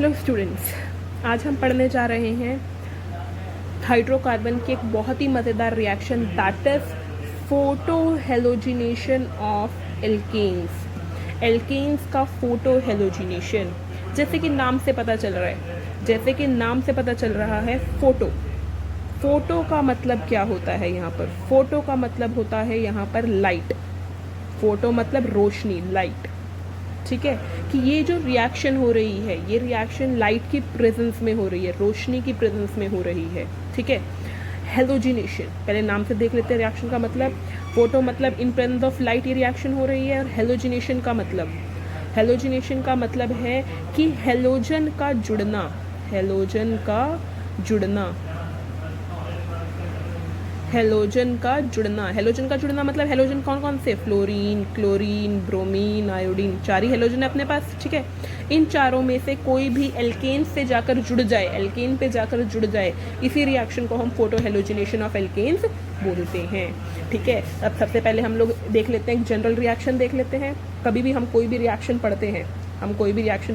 Hello students, आज हम पढ़ने जा रहे हैं हाइड्रोकार्बन की एक बहुत ही मज़ेदार reaction that is photo halogenation of alkanes. Alkanes का फोटो हेलोजिनेशन, जैसे कि नाम से पता चल रहा है फोटो। फोटो का मतलब क्या होता है यहाँ पर? फोटो का मतलब होता है यहाँ पर लाइट। फोटो मतलब रोशनी, लाइट। ठीक है, कि ये जो रिएक्शन हो रही है, ये रिएक्शन लाइट की प्रेजेंस में हो रही है, रोशनी की प्रेजेंस में हो रही है। ठीक है, हेलोजिनेशन, पहले नाम से देख लेते हैं रिएक्शन का मतलब। फोटो मतलब इन प्रेजेंस ऑफ लाइट ये रिएक्शन हो रही है, और हेलोजिनेशन का मतलब है कि हेलोजन का जुड़ना। हेलोजन का जुड़ना मतलब हेलोजन कौन कौन से? फ्लोरीन, क्लोरीन, ब्रोमीन, आयोडीन, चार ही हेलोजन है अपने पास। ठीक है, इन चारों में से कोई भी एल्केन पे जाकर जुड़ जाए, इसी रिएक्शन को हम फोटो हेलोजिनेशन ऑफ एल्केन्स बोलते हैं। ठीक है, अब सबसे पहले हम लोग देख लेते हैं, जनरल रिएक्शन देख लेते हैं। कभी भी हम कोई भी रिएक्शन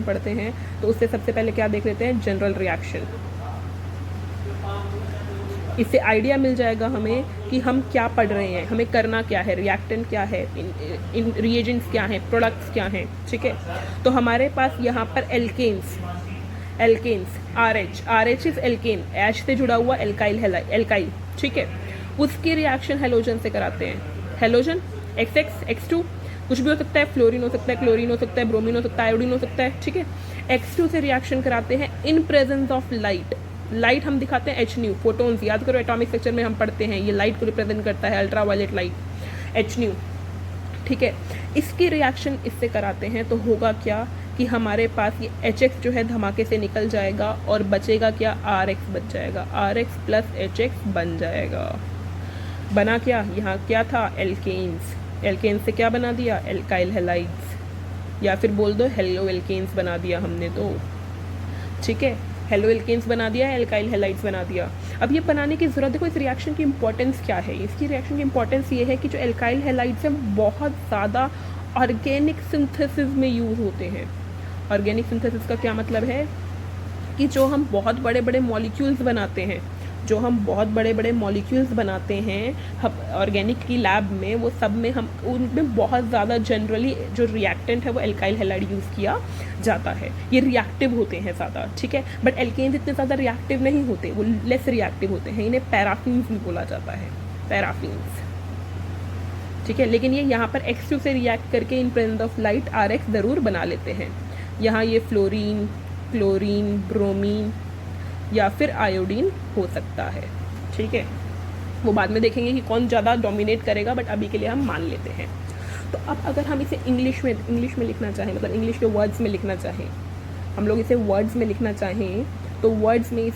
पढ़ते हैं तो उससे सबसे पहले क्या देख लेते हैं? General reaction. इससे आइडिया मिल जाएगा हमें कि हम क्या पढ़ रहे हैं, हमें करना क्या है, रिएक्टेंट क्या है, इन रिएजेंट्स क्या हैं, प्रोडक्ट्स क्या हैं। ठीक है, तो हमारे पास यहाँ पर alkanes RH is alkane, H से जुड़ा हुआ एल्काइल। ठीक है, उसकी रिएक्शन हेलोजन से कराते हैं। हेलोजन XX, X2 कुछ भी हो सकता है, फ्लोरीन हो सकता है, क्लोरीन हो सकता है, ब्रोमीन हो सकता है, आयोडीन हो सकता है। ठीक है, X2 से रिएक्शन कराते हैं इन प्रेजेंस ऑफ लाइट हम दिखाते हैं H न्यू, फोटोन्स। याद करो, एटॉमिक स्ट्रक्चर में हम पढ़ते हैं, ये लाइट को रिप्रेजेंट करता है, अल्ट्रावायलेट लाइट, H न्यू। ठीक है, इसकी रिएक्शन इससे कराते हैं तो होगा क्या कि हमारे पास ये HX जो है धमाके से निकल जाएगा, और बचेगा क्या? RX बच जाएगा, RX प्लस HX बन जाएगा। बना क्या? यहाँ क्या था? एल्केन्स से क्या बना दिया? एल्काइल हैलाइड्स, या फिर बोल दो हेलो एल्केन्स बना दिया हमने तो। ठीक है, हेलो एल्केन्स बना दिया, एल्काइल हैलाइड्स बना दिया। अब ये बनाने की ज़रूरत, देखो इस रिएक्शन की इंपॉर्टेंस क्या है। इसकी रिएक्शन की इंपॉर्टेंस ये है कि जो एल्काइल हैलाइड्स हैं बहुत ज़्यादा ऑर्गेनिक सिंथेसिस में यूज़ होते हैं। ऑर्गेनिक सिंथेसिस का क्या मतलब है कि जो हम बहुत बड़े बड़े मॉलिक्यूल्स बनाते हैं ऑर्गेनिक की लैब में, वो सब में हम उनमें बहुत ज़्यादा जनरली जो रिएक्टेंट है वो एल्काइल हैलाइड यूज़ किया जाता है। ये रिएक्टिव होते हैं ज़्यादा। ठीक है, बट एल्केन्स इतने ज़्यादा रिएक्टिव नहीं होते, वो लेस रिएक्टिव होते हैं। इन्हें पैराफिन्स भी बोला जाता है, पैराफिन्स। ठीक है, लेकिन ये यहाँ पर X2 से रिएक्ट करके in presence of light RX ज़रूर बना लेते हैं। यहाँ ये फ्लोरीन, क्लोरीन, ब्रोमीन या फिर आयोडीन हो सकता है। ठीक है, वो बाद में देखेंगे कि कौन ज़्यादा डोमिनेट करेगा, बट अभी के लिए हम मान लेते हैं। तो अब अगर हम इसे इंग्लिश में लिखना चाहें, मतलब इंग्लिश के वर्ड्स में लिखना चाहें, हम लोग इसे वर्ड्स में लिखना चाहें तो वर्ड्स में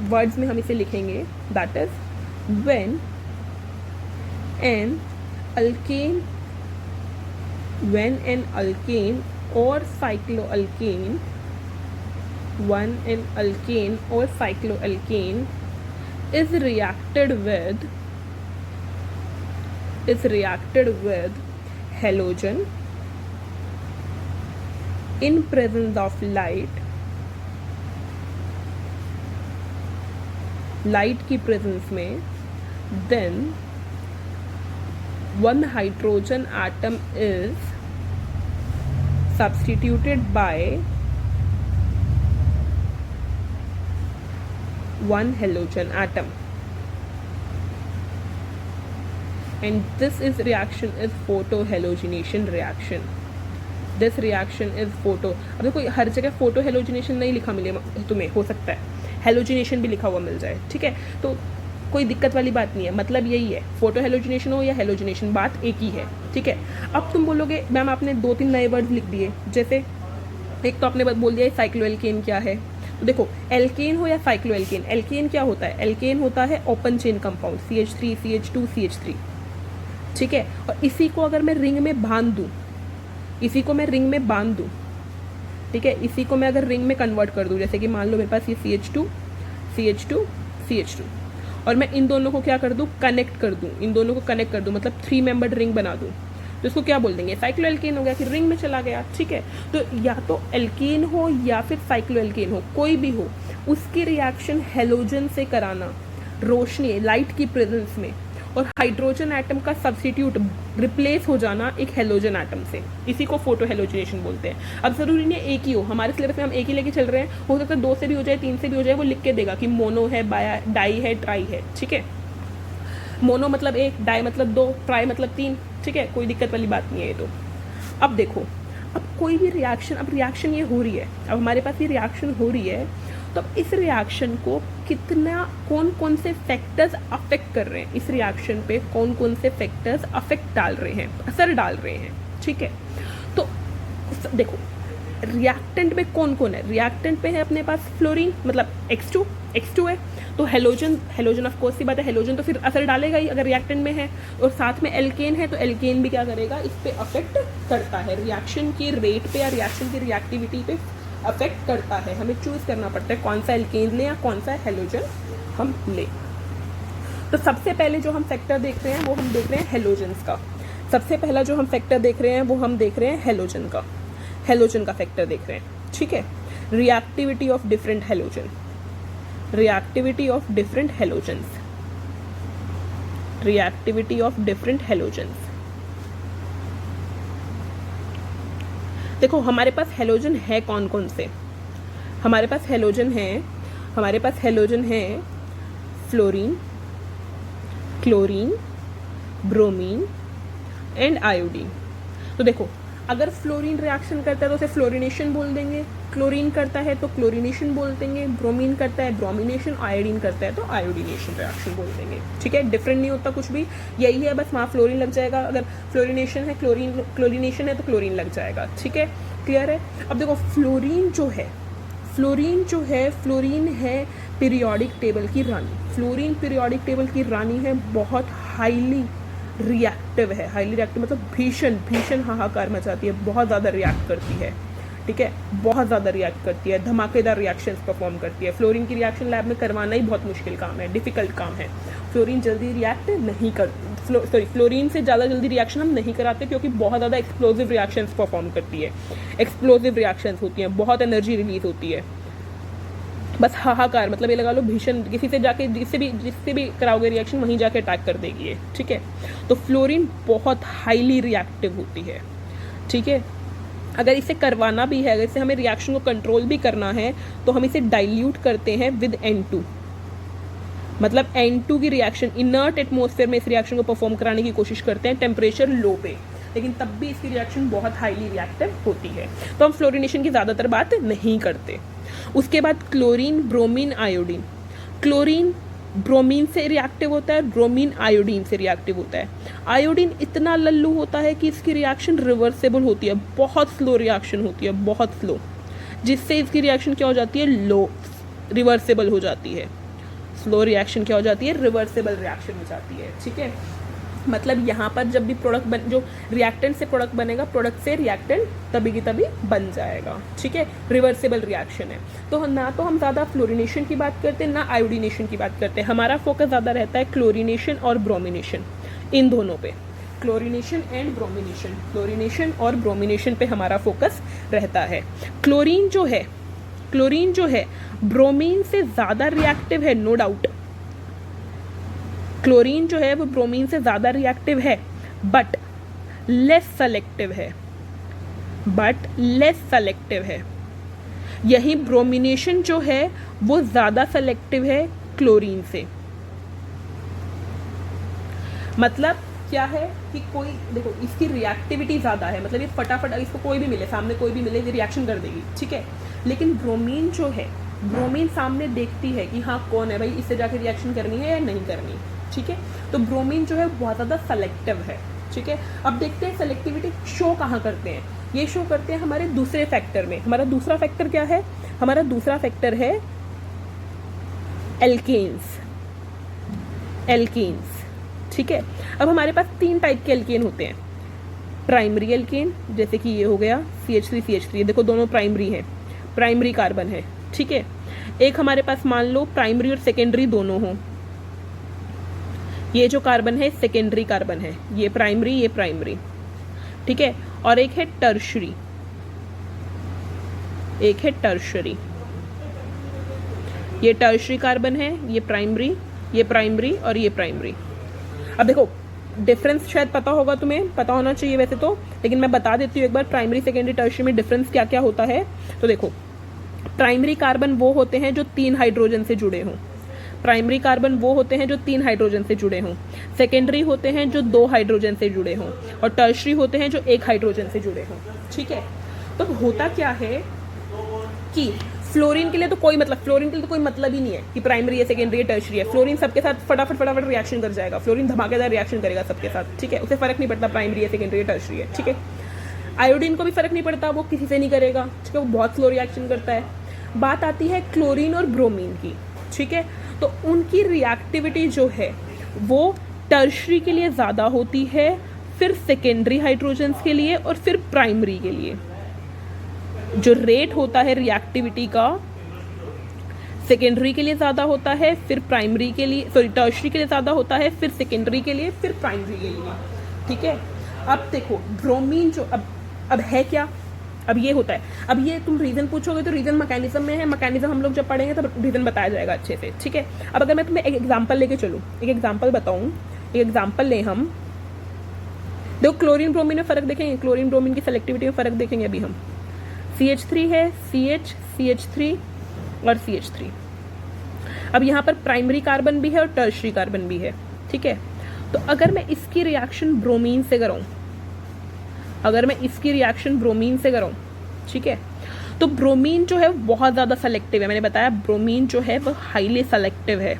वर्ड्स में हम इसे लिखेंगे that is when an alkane और साइक्लोअल्केन is reacted with halogen in presence of light की presence में, then one hydrogen atom is substituted by one halogen atom, and this reaction is photohalogenation reaction. This reaction is photo। अब देखो हर जगह photo halogenation नहीं लिखा मिले तुम्हें, हो सकता है हेलोजिनेशन भी लिखा हुआ मिल जाए। ठीक है, तो कोई दिक्कत वाली बात नहीं है, मतलब यही है, फोटो हेलोजिनेशन हो या हेलोजिनेशन, बात एक ही है। ठीक है, अब तुम बोलोगे मैम आपने 2-3 नए वर्ड लिख दिए, जैसे एक तो आपने बोल दिया साइक्लोएल्केन क्या है। तो देखो, एल्केन हो या साइक्लोएल्केन, एल्केन क्या होता है? एल्केन होता है open chain compound, CH3 CH2 CH3। ठीक है, और इसी को अगर मैं रिंग में बांध दूँ, ठीक है, इसी को मैं अगर रिंग में कन्वर्ट कर दूँ, जैसे कि मान लो मेरे पास ये CH2 और मैं इन दोनों को क्या कर दूँ? कनेक्ट कर दूँ, मतलब 3 मेंबर्ड रिंग बना दूँ। तो इसको क्या बोल देंगे, साइक्लोएल्केन हो गया, फिर रिंग में चला गया। ठीक है, तो या तो एल्केन हो या फिर साइक्लोएल्केन हो, कोई भी हो, उसकी रिएक्शन हेलोजन से कराना, रोशनी लाइट की प्रेजेंस में, और हाइड्रोजन एटम का सब्स्टिट्यूट रिप्लेस हो जाना एक हेलोजन एटम से, इसी को फोटो हेलोजिनेशन बोलते हैं। अब जरूरी नहीं एक ही हो, हमारे सिलेबस में हम एक ही लेके चल रहे हैं, हो सकता है 2 से भी हो जाए, 3 से भी हो जाए, वो लिख के देगा कि मोनो है, डाई है, ट्राई है। ठीक है, मोनो मतलब 1, डाई मतलब 2, ट्राई मतलब 3। ठीक है, कोई दिक्कत वाली बात नहीं है ये तो। अब देखो, अब कोई भी रिएक्शन, अब रिएक्शन ये हो रही है, अब हमारे पास ये रिएक्शन हो रही है, तो अब इस रिएक्शन को कितना, कौन कौन से फैक्टर्स अफेक्ट कर रहे हैं, इस रिएक्शन पे कौन कौन से फैक्टर्स अफेक्ट डाल रहे हैं, असर डाल रहे हैं। ठीक है, तो देखो रिएक्टेंट में कौन कौन है, रिएक्टेंट पे है अपने पास फ्लोरीन, मतलब X2 है, तो हेलोजन ऑफ कोर्स सी बात है, हेलोजन तो फिर असर डालेगा ही अगर रिएक्टेंट में है, और साथ में एल्केन है, तो एल्केन भी क्या करेगा, इस पे अफेक्ट करता है, रिएक्शन की रेट पे या रिएक्शन की रिएक्टिविटी पे अफेक्ट करता है। हमें चूज करना पड़ता है कौन सा एल्केन लें या कौन सा हेलोजन हम लें। तो सबसे पहले जो हम फैक्टर देख रहे हैं वो हम देख रहे हैं हेलोजन्स का। सबसे पहला जो हम फैक्टर देख रहे हैं वो हम देख रहे हैं हेलोजन का फैक्टर देख रहे हैं। ठीक है, reactivity of different halogen, reactivity of different halogens, reactivity of different halogens. देखो हमारे पास हेलोजन है कौन कौन से, हमारे पास हेलोजन है fluorine, chlorine, bromine and iodine. तो देखो अगर फ्लोरीन रिएक्शन करता है तो उसे फ्लोरिनेशन बोल देंगे, क्लोरीन करता है तो क्लोरिनेशन बोल देंगे, ब्रोमीन करता है ब्रोमिनेशन, आयोडीन करता है तो आयोडीनेशन रिएक्शन बोल देंगे। ठीक है, डिफरेंट नहीं होता कुछ भी, यही है बस वहाँ फ्लोरीन लग जाएगा, अगर फ्लोरिनेशन है क्लोरिनेशन है तो क्लोरीन लग जाएगा। ठीक है, क्लियर है। अब देखो फ्लोरीन है पीरियोडिक टेबल की रानी, फ्लोरीन पीरियोडिक टेबल की रानी है, बहुत हाईली रिएक्टिव है, हाईली रिएक्टिव मतलब भीषण हाहाकार मचाती है, बहुत ज़्यादा रिएक्ट करती है। ठीक है, बहुत ज़्यादा रिएक्ट करती है, धमाकेदार रिएक्शंस परफॉर्म करती है। फ्लोरीन की रिएक्शन लैब में करवाना ही बहुत मुश्किल काम है, डिफिकल्ट काम है। फ्लोरीन जल्दी रिएक्ट नहीं करती, फ्लोरीन से ज़्यादा जल्दी रिएक्शन हम नहीं कराते क्योंकि बहुत ज़्यादा एक्सप्लोजिव रिएक्शंस परफॉर्म करती है, एक्सप्लोजिव रिएक्शंस होती हैं, बहुत एनर्जी रिलीज होती है, बस हाहाकार, मतलब ये लगा लो भीषण, किसी से जाके जिससे भी कराओगे रिएक्शन वहीं जाके अटैक कर देगी ये। ठीक है, तो फ्लोरीन बहुत हाईली रिएक्टिव होती है। ठीक है, अगर इसे करवाना भी है, अगर इसे हमें रिएक्शन को कंट्रोल भी करना है तो हम इसे डाइल्यूट करते हैं विद N2, मतलब N2 की रिएक्शन इनर्ट एटमॉस्फेयर में इस रिएक्शन को परफॉर्म कराने की कोशिश करते हैं टेम्परेचर लो पे, लेकिन तब भी इसकी रिएक्शन बहुत हाईली रिएक्टिव होती है, तो हम फ्लोरिनेशन की ज़्यादातर बात नहीं करते। उसके बाद chlorine, bromine, iodine. Chlorine bromine से रिएक्टिव होता है, ब्रोमीन आयोडीन से रिएक्टिव होता है। आयोडीन इतना लल्लू होता है कि इसकी रिएक्शन रिवर्सेबल होती है, बहुत स्लो रिएक्शन होती है, बहुत स्लो, जिससे इसकी रिएक्शन क्या हो जाती है, लो रिवर्सेबल हो जाती है। स्लो रिएक्शन क्या हो जाती है, रिवर्सेबल रिएक्शन हो जाती है। ठीक है, मतलब यहाँ पर जब भी प्रोडक्ट जो रिएक्टेंट से प्रोडक्ट बनेगा, प्रोडक्ट से रिएक्टेंट तभी की तभी बन जाएगा। ठीक है, रिवर्सेबल रिएक्शन है। तो ना तो हम ज़्यादा फ्लोरिनेशन की बात करते हैं ना आयोडीनेशन की बात करते हैं, हमारा फोकस ज़्यादा रहता है क्लोरिनेशन और ब्रोमिनेशन, इन दोनों पे, क्लोरिनेशन एंड ब्रोमिनेशन, क्लोरिनेशन और ब्रोमिनेशन पे हमारा फोकस रहता है। क्लोरीन जो है ब्रोमीन से ज़्यादा रिएक्टिव है, नो डाउट। क्लोरीन जो है वो ब्रोमीन से ज़्यादा रिएक्टिव है, बट लेस सेलेक्टिव है। यही ब्रोमिनेशन जो है वो ज़्यादा सेलेक्टिव है क्लोरीन से। मतलब क्या है कि कोई देखो इसकी रिएक्टिविटी ज़्यादा है, मतलब ये फटाफट इसको कोई भी मिले, सामने कोई भी मिले, ये रिएक्शन कर देगी। ठीक है, लेकिन ब्रोमीन जो है, ब्रोमीन सामने देखती है कि हाँ कौन है भाई, इससे जाके रिएक्शन करनी है या नहीं करनी। ठीक है, तो ब्रोमीन जो है बहुत ज़्यादा सेलेक्टिव है। ठीक है, अब देखते हैं सेलेक्टिविटी शो कहाँ करते हैं, ये शो करते हैं हमारे दूसरे फैक्टर में। हमारा दूसरा फैक्टर क्या है, हमारा दूसरा फैक्टर है एल्केन्स। ठीक है, अब हमारे पास 3 टाइप के एल्केन होते हैं। प्राइमरी एल्केन, जैसे कि ये हो गया CH3CH3, देखो दोनों प्राइमरी हैं, प्राइमरी कार्बन है। ठीक है, एक हमारे पास मान लो प्राइमरी और सेकेंडरी दोनों हों, ये जो कार्बन है सेकेंडरी कार्बन है, ये प्राइमरी, ये प्राइमरी। ठीक है, और एक है टर्शरी, एक है टर्शरी। ये टर्शरी कार्बन है, ये प्राइमरी, ये प्राइमरी और ये प्राइमरी। अब देखो डिफरेंस शायद पता होगा, तुम्हें पता होना चाहिए वैसे तो, लेकिन मैं बता देती हूँ एक बार प्राइमरी सेकेंडरी टर्शरी में डिफरेंस क्या क्या होता है। तो देखो प्राइमरी कार्बन वो होते हैं जो 3 हाइड्रोजन से जुड़े हों, प्राइमरी कार्बन वो होते हैं जो 3 हाइड्रोजन से जुड़े हों, सेकेंडरी होते हैं जो 2 हाइड्रोजन से जुड़े हों, और टर्शरी होते हैं जो 1 हाइड्रोजन से जुड़े हों। ठीक है, तो होता क्या है कि फ्लोरीन के लिए तो कोई मतलब, फ्लोरीन के लिए तो कोई मतलब ही नहीं है कि प्राइमरी है, सेकेंडरी है, टर्शरी है। फ्लोरीन सबके साथ फटाफट रिएक्शन कर जाएगा, फ्लोरीन धमाकेदार रिएक्शन करेगा सबके साथ। ठीक है, उसे फर्क नहीं पड़ता प्राइमरी है, सेकेंडरी है, टर्शरी है। ठीक है, आयोडीन को भी फर्क नहीं पड़ता, वो किसी से नहीं करेगा। ठीक है, वो बहुत स्लो रिएक्शन करता है। बात आती है क्लोरीन और ब्रोमीन की। ठीक है, तो उनकी रिएक्टिविटी जो है वो टर्शरी के लिए ज़्यादा होती है, फिर सेकेंडरी हाइड्रोजन्स के लिए, और फिर प्राइमरी के लिए। जो रेट होता है रिएक्टिविटी का सेकेंडरी के लिए ज़्यादा होता है, फिर प्राइमरी के लिए, सॉरी टर्शरी के लिए ज़्यादा होता है, फिर सेकेंडरी के लिए, फिर प्राइमरी के लिए। ठीक है, अब देखो ब्रोमीन जो अब है क्या, अब ये होता है। अब ये तुम रीजन पूछोगे तो रीजन मैकेनिज्म में है, मैकेनिज्म हम लोग जब पढ़ेंगे तब रीजन बताया जाएगा अच्छे से। ठीक है, अब अगर मैं तुम्हें एक एग्जांपल लेके चलूँ, एक एग्जांपल बताऊँ, एक एग्जांपल लें हम। देखो क्लोरीन ब्रोमीन में फ़र्क देखेंगे, क्लोरीन ब्रोमीन की सेलेक्टिविटी में फ़र्क देखेंगे अभी हम। CH3 है, CH, CH3 और CH3। अब यहाँ पर प्राइमरी कार्बन भी है और टर्शरी कार्बन भी है। ठीक है, तो अगर मैं इसकी रिएक्शन ब्रोमीन से कराऊँ, अगर मैं इसकी रिएक्शन ब्रोमीन से कराऊँ, ठीक है, तो ब्रोमीन जो है बहुत ज़्यादा सेलेक्टिव है। मैंने बताया ब्रोमीन जो है वो हाईली सेलेक्टिव है।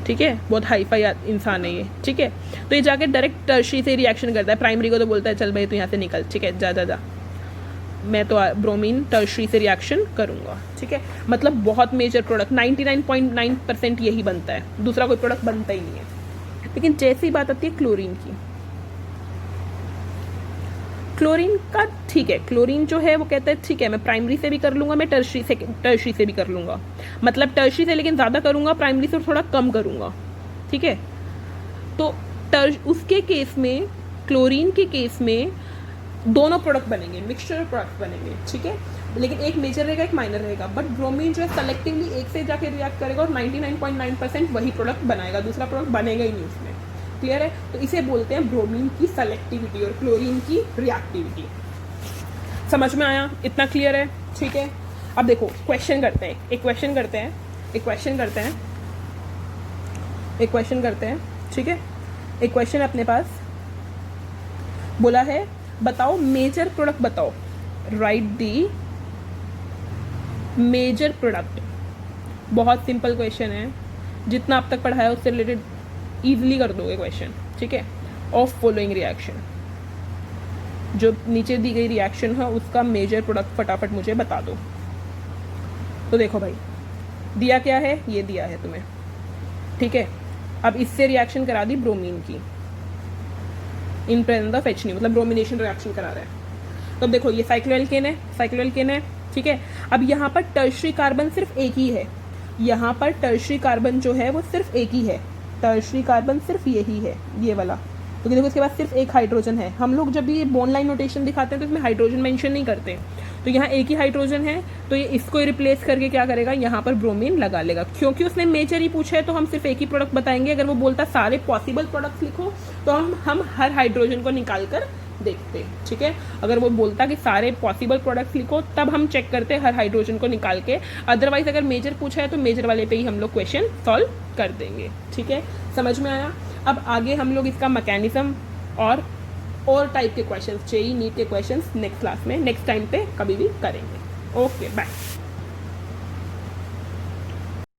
ठीक है, बहुत हाई फाई इंसान है ये। ठीक है, तो ये जाके डायरेक्ट टर्शरी से रिएक्शन करता है, प्राइमरी को तो बोलता है चल भाई तू यहाँ से निकल। ठीक है, जा जा जा, मैं तो ब्रोमीन टर्शरी से रिएक्शन करूँगा। ठीक है, मतलब बहुत मेजर प्रोडक्ट 99.9% यही बनता है, दूसरा कोई प्रोडक्ट बनता ही नहीं है। लेकिन जैसी बात आती है क्लोरीन की, क्लोरीन का ठीक है, क्लोरीन जो है वो कहता है ठीक है मैं प्राइमरी से भी कर लूँगा, मैं टर्शरी से भी कर लूँगा, मतलब टर्शरी से लेकिन ज़्यादा करूँगा, प्राइमरी से थोड़ा कम करूँगा। ठीक है, तो उसके केस में, क्लोरीन के केस में दोनों प्रोडक्ट बनेंगे, मिक्सचर प्रोडक्ट बनेंगे। ठीक है, लेकिन एक मेजर रहेगा, एक माइनर रहेगा। बट ब्रोमीन जो है सेलेक्टिवली एक से जाके रिएक्ट करेगा और 99.9% वही प्रोडक्ट बनाएगा, दूसरा प्रोडक्ट बनेगा ही नहीं उसमें। क्लियर है, तो इसे बोलते हैं ब्रोमीन की सेलेक्टिविटी और क्लोरीन की रिएक्टिविटी। समझ में आया? इतना क्लियर है? ठीक है, अब देखो क्वेश्चन करते हैं, एक क्वेश्चन करते हैं, एक क्वेश्चन करते हैं, एक क्वेश्चन करते हैं। ठीक है, एक क्वेश्चन अपने पास बोला है बताओ मेजर प्रोडक्ट बताओ, राइट दी मेजर प्रोडक्ट। बहुत सिंपल क्वेश्चन है, जितना अब तक पढ़ाया उससे रिलेटेड इजीली कर दोगे क्वेश्चन। ठीक है, ऑफ फॉलोइंग रिएक्शन, जो नीचे दी गई रिएक्शन है उसका मेजर प्रोडक्ट फटाफट मुझे बता दो। तो देखो भाई दिया क्या है, ये दिया है तुम्हें। ठीक है, अब इससे रिएक्शन करा दी ब्रोमीन की इन प्रेजेंस ऑफ H, मतलब ब्रोमिनेशन रिएक्शन करा रहा है। तो अब देखो ये साइक्लोएल्केन है, साइक्लोएल्केन है। ठीक है, अब यहाँ पर टर्शरी कार्बन सिर्फ एक ही है, यहाँ पर टर्शरी कार्बन जो है वो सिर्फ एक ही है, टर्शरी कार्बन सिर्फ यही है, ये वाला। तो देखो इसके बाद सिर्फ एक हाइड्रोजन है। हम लोग जब भी ये बॉन्ड लाइन नोटेशन दिखाते हैं तो इसमें हाइड्रोजन मेंशन नहीं करते, तो यहाँ एक ही हाइड्रोजन है, तो ये इसको रिप्लेस करके क्या करेगा, यहाँ पर ब्रोमीन लगा लेगा। क्योंकि उसने मेजर ही पूछा है तो हम सिर्फ एक ही प्रोडक्ट बताएंगे। अगर वो बोलता सारे पॉसिबल प्रोडक्ट्स लिखो तो हम हर हाइड्रोजन को निकाल कर देखते। ठीक है, अगर वो बोलता कि सारे पॉसिबल प्रोडक्ट्स लिखो तब हम चेक करते हर हाइड्रोजन को निकाल के। अदरवाइज अगर मेजर पूछा है तो मेजर वाले पे ही हम लोग क्वेश्चन सॉल्व कर देंगे। ठीक है, समझ में आया? अब आगे हम लोग इसका मैकेनिज्म और टाइप के क्वेश्चंस, जेईई नीट के क्वेश्चंस नेक्स्ट क्लास में, नेक्स्ट टाइम पे कभी भी करेंगे। Okay, bye.